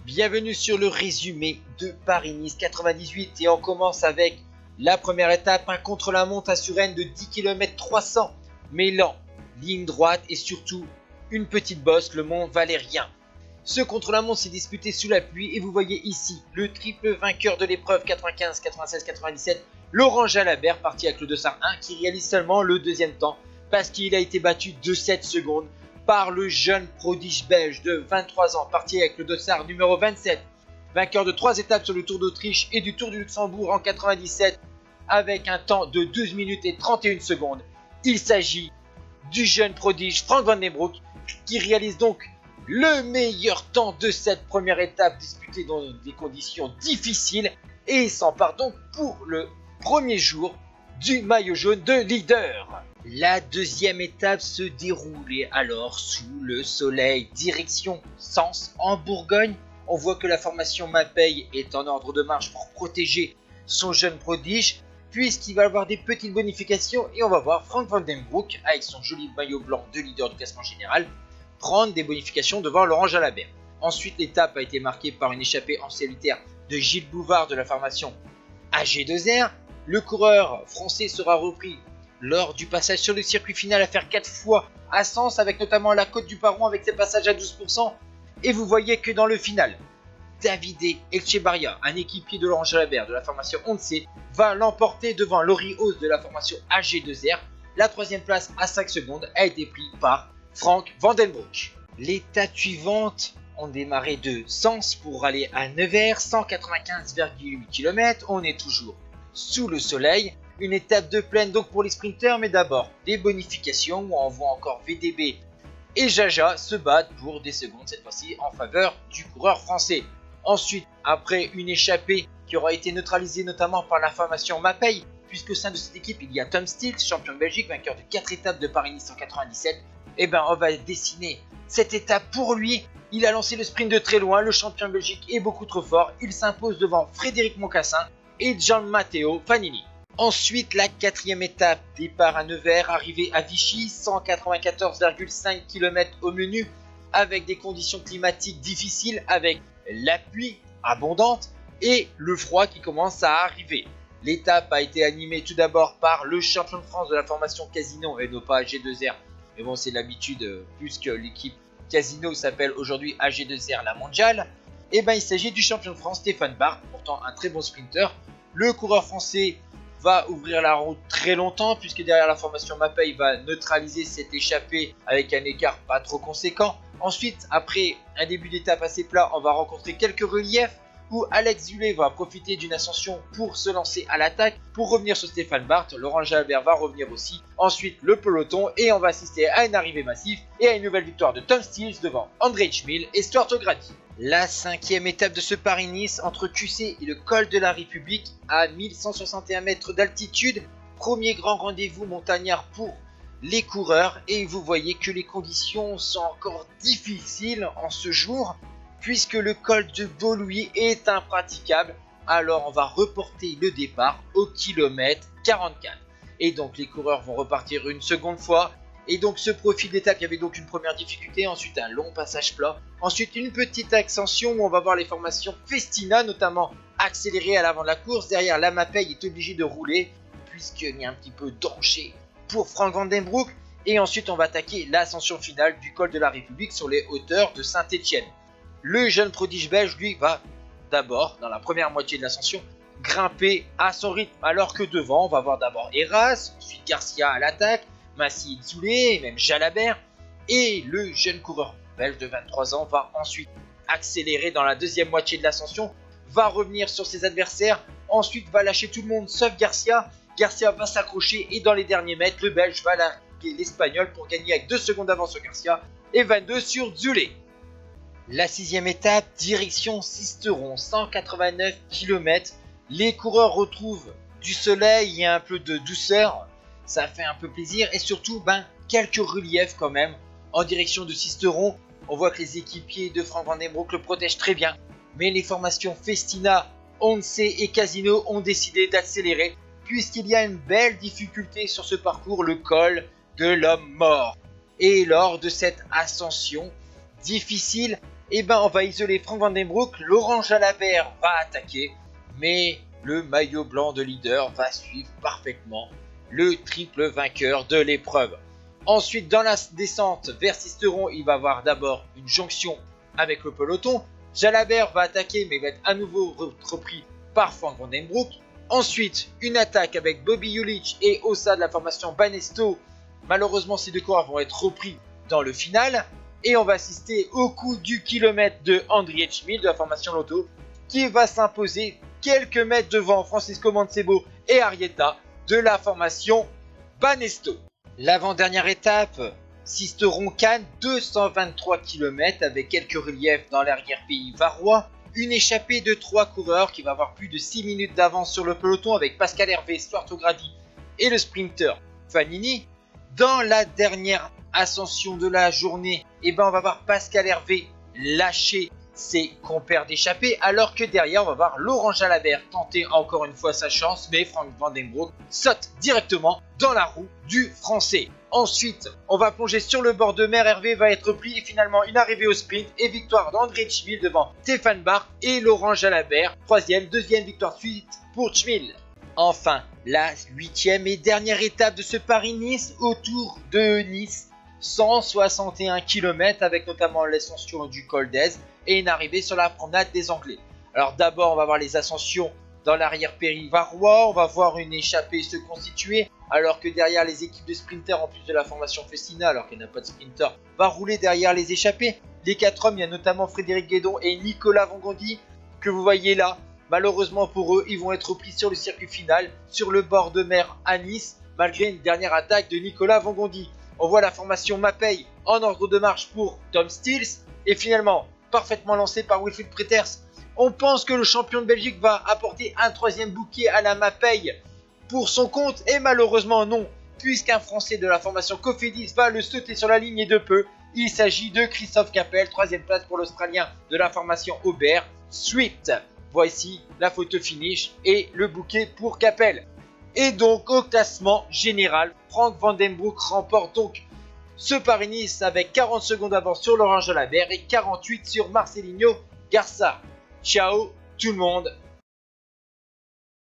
Bienvenue sur le résumé de Paris-Nice 98 et on commence avec la première étape, un contre-la-montre à Suresnes de 10 km 300, mêlant ligne droite et surtout une petite bosse, le mont Valérien. Ce contre-la-montre s'est disputé sous la pluie et vous voyez ici le triple vainqueur de l'épreuve 95, 96, 97, Laurent Jalabert, parti avec le dossard 1 qui réalise seulement le deuxième temps parce qu'il a été battu de 7 secondes par le jeune prodige belge de 23 ans, parti avec le dossard numéro 27, vainqueur de 3 étapes sur le Tour d'Autriche et du Tour du Luxembourg en 97 avec un temps de 12 minutes et 31 secondes. Il s'agit du jeune prodige Frank Van Den Broek qui réalise donc le meilleur temps de cette première étape disputée dans des conditions difficiles et s'empare donc pour le premier jour du maillot jaune de leader. La deuxième étape se déroulait alors sous le soleil, direction Sens en Bourgogne. On voit que la formation Mapei est en ordre de marche pour protéger son jeune prodige, puisqu'il va avoir des petites bonifications et on va voir Frank Van Den Broek avec son joli maillot blanc de leader du classement général prendre des bonifications devant Laurent Jalabert. Ensuite, l'étape a été marquée par une échappée en solitaire de Gilles Bouvard de la formation AG2R. Le coureur français sera repris lors du passage sur le circuit final à faire 4 fois à Sens, avec notamment la Côte du Paron avec ses passages à 12%. Et vous voyez que dans le final, Davide Etchebarria, un équipier de Laurent Jalabert de la formation Once, va l'emporter devant Laurie Haus de la formation AG2R. La troisième place à 5 secondes a été prise par Frank Van Den Broek. L'étape suivante, on démarrait de Sens pour aller à Nevers, 195,8 km. On est toujours sous le soleil. Une étape de plaine donc pour les sprinteurs, mais d'abord des bonifications où on voit encore VDB et Jaja se battent pour des secondes, cette fois-ci en faveur du coureur français. Ensuite, après une échappée qui aura été neutralisée notamment par la formation Mapei, puisque au sein de cette équipe il y a Tom Stills, champion de Belgique, vainqueur de 4 étapes de Paris-Nice en 97, et ben on va dessiner cette étape pour lui. Il a lancé le sprint de très loin, le champion de Belgique est beaucoup trop fort, il s'impose devant Frédéric Moncassin et Gian Matteo Fanini. Ensuite, la quatrième étape, départ à Nevers, arrivée à Vichy, 194,5 km au menu, avec des conditions climatiques difficiles, avec la pluie abondante et le froid qui commence à arriver. L'étape a été animée tout d'abord par le champion de France de la formation Casino et non pas AG2R. Mais bon, c'est l'habitude, puisque l'équipe Casino s'appelle aujourd'hui AG2R La Mondiale. Et ben, il s'agit du champion de France Stéphane Barth, pourtant un très bon sprinter. Le coureur français va ouvrir la route très longtemps, puisque derrière la formation Mapei va neutraliser cette échappée avec un écart pas trop conséquent. Ensuite, après un début d'étape assez plat, on va rencontrer quelques reliefs où Alex Zulé va profiter d'une ascension pour se lancer à l'attaque, pour revenir sur Stéphane Barth. Laurent Jalabert va revenir aussi. Ensuite, le peloton, et on va assister à une arrivée massive et à une nouvelle victoire de Tom Stills devant André Schmil et Stuart O'Grady. La cinquième étape de ce Paris-Nice entre QC et le col de la République à 1161 mètres d'altitude. Premier grand rendez-vous montagnard pour les coureurs et vous voyez que les conditions sont encore difficiles en ce jour puisque le col de Beaulouis est impraticable. Alors on va reporter le départ au kilomètre 44 et donc les coureurs vont repartir une seconde fois. Et donc ce profil d'étape, il y avait donc une première difficulté, ensuite un long passage plat, ensuite une petite ascension où on va voir les formations Festina notamment accélérées à l'avant de la course. Derrière, la Mapei est obligée de rouler puisqu'il y a un petit peu de danger pour Frank Van Den Broek. Et ensuite on va attaquer l'ascension finale du col de la République sur les hauteurs de Saint-Étienne. Le jeune prodige belge lui va d'abord dans la première moitié de l'ascension grimper à son rythme, alors que devant on va voir d'abord Heras, ensuite Garcia à l'attaque, Massi Zoulé, même Jalabert, et le jeune coureur belge de 23 ans va ensuite accélérer dans la deuxième moitié de l'ascension, va revenir sur ses adversaires, ensuite va lâcher tout le monde sauf Garcia. Garcia va s'accrocher et dans les derniers mètres, le belge va larguer l'espagnol pour gagner avec 2 secondes d'avance sur Garcia et 22 sur Zoulé. La sixième étape, direction Sisteron, 189 km. Les coureurs retrouvent du soleil et un peu de douceur. Ça fait un peu plaisir et surtout quelques reliefs quand même en direction de Sisteron. On voit que les équipiers de Frank Van Den Broek le protègent très bien, mais les formations Festina, Once et Casino ont décidé d'accélérer puisqu'il y a une belle difficulté sur ce parcours, le col de l'homme mort. Et lors de cette ascension difficile, eh ben on va isoler Frank Van Den Broek, Laurent Jalabert va attaquer, mais le maillot blanc de leader va suivre parfaitement le triple vainqueur de l'épreuve. Ensuite, dans la descente vers Sisteron, il va avoir d'abord une jonction avec le peloton. Jalabert va attaquer, mais va être à nouveau repris par Frank Van Den Broek. Ensuite, une attaque avec Bobby Julich et Ossa de la formation Banesto. Malheureusement, ces deux coureurs vont être repris dans le final. Et on va assister au coup du kilomètre de André Schmil de la formation Lotto, qui va s'imposer quelques mètres devant Francisco Mancebo et Arrieta de la formation Banesto. L'avant-dernière étape, Sisteron-Cannes, 223 km avec quelques reliefs dans l'arrière-pays varois. Une échappée de 3 coureurs qui va avoir plus de 6 minutes d'avance sur le peloton avec Pascal Hervé, Stuart O'Grady et le sprinter Fanini. Dans la dernière ascension de la journée, on va voir Pascal Hervé lâcher ses compères d'échappée, alors que derrière on va voir Laurent Jalabert tenter encore une fois sa chance, mais Frank Van Den Broek saute directement dans la roue du français. Ensuite, on va plonger sur le bord de mer, Hervé va être repris et finalement une arrivée au sprint et victoire d'André Schmil devant Stéphane Barth et Laurent Jalabert. Deuxième victoire suite pour Schmil. Enfin, la 8e et dernière étape de ce Paris-Nice autour de Nice. 161 km avec notamment l'ascension du col d'Aise et une arrivée sur la promenade des Anglais. Alors d'abord on va voir les ascensions dans l'arrière-péri varois, on va voir une échappée se constituer alors que derrière les équipes de sprinters en plus de la formation Festina, alors qu'il n'y a pas de sprinter, va rouler derrière les échappés. Les 4 hommes, il y a notamment Frédéric Guédon et Nicolas Vangondi que vous voyez là. Malheureusement pour eux, ils vont être repris sur le circuit final, sur le bord de mer à Nice, malgré une dernière attaque de Nicolas Vangondi. On voit la formation Mapei en ordre de marche pour Tom Stills et finalement parfaitement lancé par Wilfried Preters. On pense que le champion de Belgique va apporter un troisième bouquet à la Mapei pour son compte et malheureusement non, puisqu'un Français de la formation Cofidis va le sauter sur la ligne et de peu. Il s'agit de Christophe Capel, troisième place pour l'Australien de la formation Aubert Swift. Voici la photo finish et le bouquet pour Capel. Et donc au classement général, Frank Van Den Broek remporte donc ce Paris-Nice avec 40 secondes d'avance sur Laurent Jalabert et 48 sur Marcelinho Garça. Ciao tout le monde!